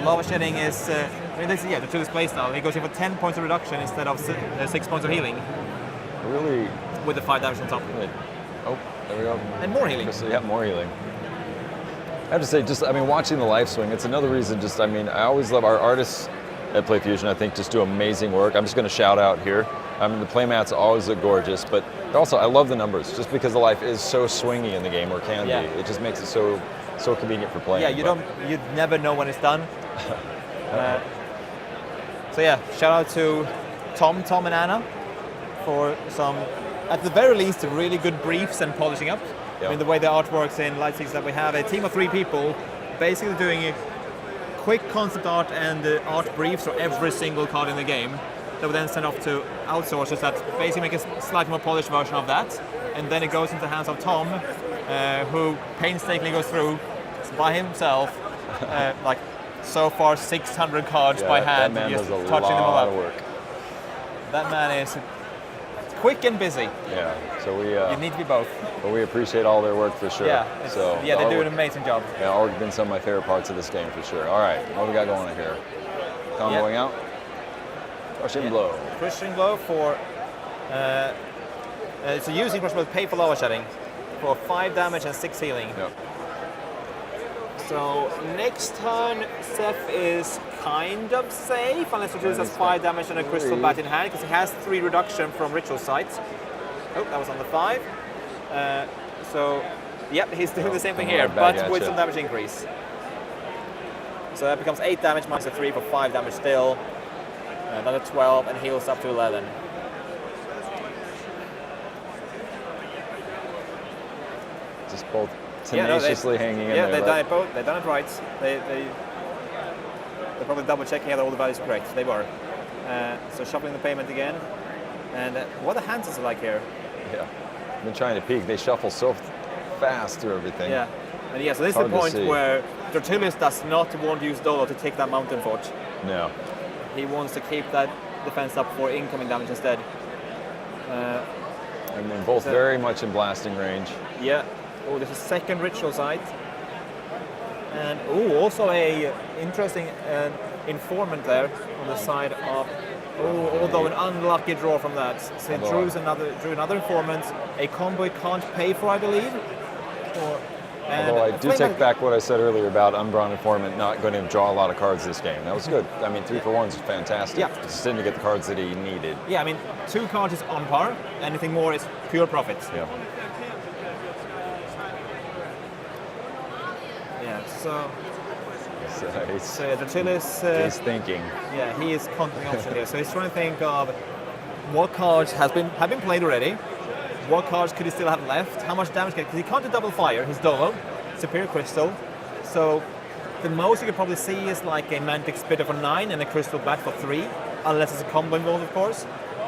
lava shedding is. I mean, this is the Dratylis play style. He goes in for 10 points of reduction instead of 6 points of healing, Really with the 5 damage on top, good. Oh, there we go. and more healing. So, yeah, more healing. I have to say, watching the life swing, it's another reason. I always love our artists at Play Fusion. I think just do amazing work. I'm just going to shout out here. I mean, the playmats always look gorgeous, but also I love the numbers, just because the life is so swingy in the game, or can Yeah. be. It just makes it so convenient for playing. Yeah, you never know when it's done. So yeah, shout out to Tom and Anna for some, at the very least, really good briefs and polishing up. Yeah. I mean, the way the art works in Lightseekers, that we have a team of 3 people basically doing a quick concept art and art briefs for every single card in the game that we then send off to outsourcers that basically make a slightly more polished version of that. And then it goes into the hands of Tom, who painstakingly goes through by himself, like so far 600 cards by hand, That man just does a touching them all lot up. of work. That man is quick and busy. Yeah. So we You need to be both. but we appreciate all their work for sure. Yeah. So they do an amazing job. Yeah, already been some of my favorite parts of this game for sure. All right, what we got going on here? Comboing out. Crushing blow. Crushing blow for. So using crushing blow to pay for lava shedding for 5 damage and 6 healing. Yep. So next turn, Zeph is kind of safe unless Dratylis has 5 damage and a crystal bat in hand because he has 3 reduction from ritual sites. Oh, that was on the 5. So, yep, he's doing the same thing here, back but at with ya. some damage increase. So that becomes 8 damage minus a 3 for 5 damage still. Another 12 and heals up to 11. Just both tenaciously hanging in yeah, there. they've done it both. They've done it right. They're probably double checking whether all the values are correct. They were. So shuffling the payment again. And what the hands is it like here? Yeah. I've been trying to peek. They shuffle so fast through everything. Yeah. And yeah, so this is the Hard to point see. where Dratylis does not want to use Dolo to take that mountain fort. No. He wants to keep that defense up for incoming damage instead. I mean, both So- very much in blasting range. Yeah. Oh, there's a second ritual site. And also a interesting informant there on the side of. Oh, although an unlucky draw from that. So he drew another informant. A combo he can't pay for, I believe. Although I do take back what I said earlier about Umbron Informant not going to draw a lot of cards this game. That was good. I mean, 3 for 1 is fantastic. Yeah. Just didn't get the cards that he needed. Yeah, I mean, 2 cards is on par. Anything more is pure profit. Yeah. Yeah, so He's Dratylis, he's thinking. yeah, he is counting option here. So he's trying to think of what cards have been played already. What cards could he still have left? How much damage can because he can't do double fire. His Dolo, Superior Crystal. So the most you could probably see is like a Mantic Spitter for 9 and a Crystal Bat for 3, unless it's a combo involved, of course.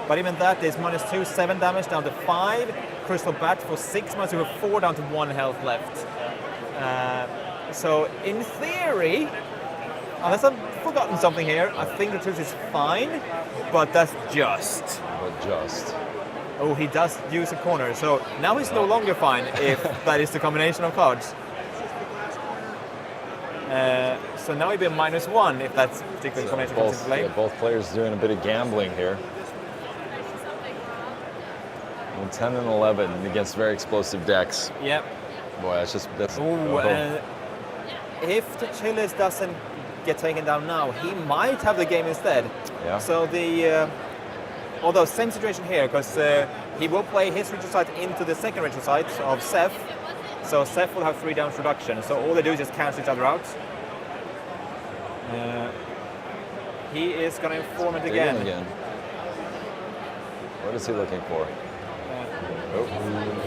But even that is -2, 7 damage down to 5. Crystal Bat for 6, -2, 4 down to 1 health left. So in theory, unless I've forgotten something here, I think the truth is fine, but that's just. But just. Oh, he does use a corner, so now he's no longer fine if that is the combination of cards. So now he'd be a -1 if that particular combination comes into play. Both players doing a bit of gambling here. And 10 and 11 against very explosive decks. Yep. Boy, that's. Ooh, and if Dratylis doesn't get taken down now, he might have the game instead. Yeah. So although same situation here, because he will play his ritual site into the second ritual site of Zeph. So Zeph will have 3 damage reduction. So all they do is just cancel each other out. He is going to inform it again. What is he looking for?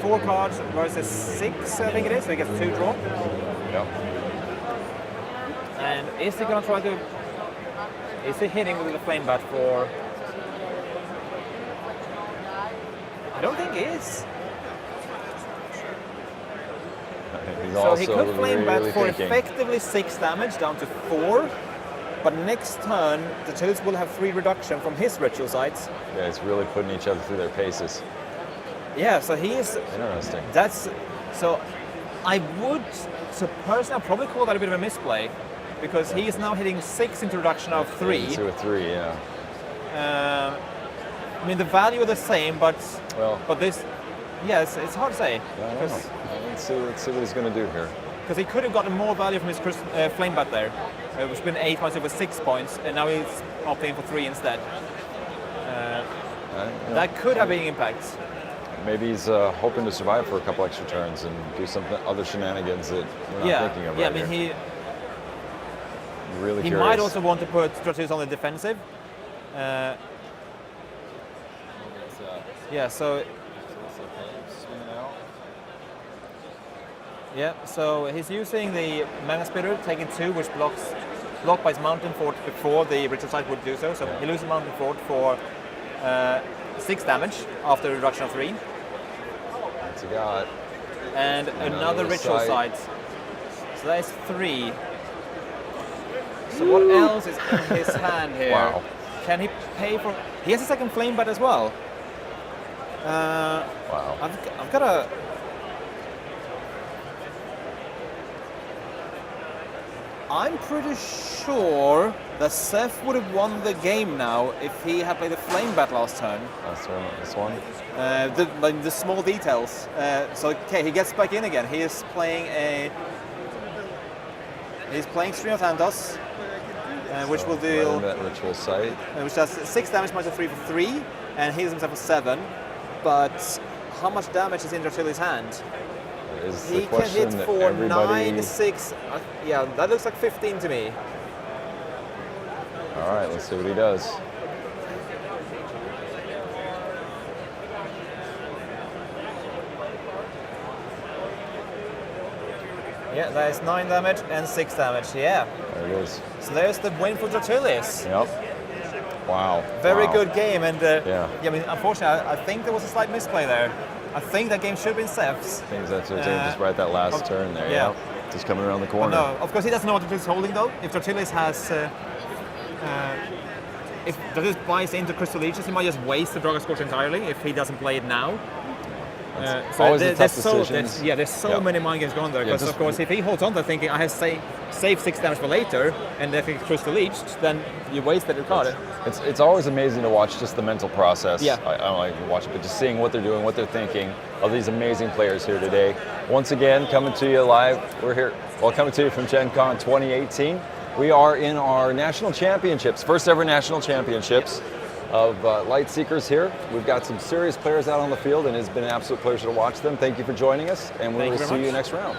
4 cards versus 6, I think it is. So he gets 2 draw. Yeah. And is he going to try to? Is he hitting with the flame bat for? I don't think he is. He's So also he could flame bat really for thinking. effectively 6 damage down to 4. But next turn, the Dratylis will have 3 reduction from his ritual sites. Yeah, he's really putting each other through their paces. Yeah, so he is. Interesting. That's so. I would. So personally, I'd probably call that a bit of a misplay, because he is now hitting 6 into reduction of 3. 2 or 3, yeah. I mean, the value are the same, but Well, this. Yes, it's hard to say. I don't know. Let's see what he's going to do here. Because he could have gotten more value from his flame bat there, which would have been 8 points over 6 points, and now he's opting for 3 instead. That could have an impact. Maybe he's hoping to survive for a couple extra turns and do some other shenanigans that we're not thinking of. Yeah, right I mean, here. Really he curious. might also want to put Dratylis on the defensive. Yeah, so. Yeah, so he's using the Mana Spitter, taking 2, which blocked by his Mountain Fort before the ritual site would do so. So he loses Mountain Fort for 6 damage after a reduction of 3. What's he got? And another ritual site. site. So that is 3. So what else is in his hand here? Wow. Can he pay for? He has a second flame bat as well. Wow. I've got a. I'm pretty sure that Zeph would have won the game now if he had played the Flame Bat last turn. That's this one. The small details. So okay, he gets back in again. He is playing a. He's playing Stream of Handos, which will deal. That ritual sight. Which does 6 damage minus 3 for 3, and heals himself for 7. But how much damage is in Dratylis' hand? Is He the can question hit that for everybody... 9, 6. Yeah, that looks like 15 to me. All right, let's see what he does. Yeah, that is 9 damage and 6 damage. Yeah. There it is. So there's the win for Dratylis. Yep. Wow. Very Wow. good game, and Yeah. I mean, unfortunately, I think there was a slight misplay there. I think that game should have been Zeph's. I think that's just right that last turn there. yeah. Yep. Just coming around the Oh, corner. no, of course he doesn't know what Dratylis is holding though. If Dratylis has, if Dratylis buys into Crystal Leeches, he might just waste the Dragon Scorch entirely if he doesn't play it now. always a tough decision. There's so Yeah. many mind games going there. Yeah, Because just- of course, if he holds on to thinking I have save 6 damage for later, and if it's Crystal Leeched, then you wasted your card. It's always amazing to watch just the mental process. Yeah. I don't like to watch it, but just seeing what they're doing, what they're thinking of these amazing players here today. Once again, coming to you live. We're here. Well, coming to you from Gen Con 2018. We are in our national championships, first ever national championships of Lightseekers here. We've got some serious players out on the field, and it's been an absolute pleasure to watch them. Thank you for joining us, and we Thank will you very see you much. next round.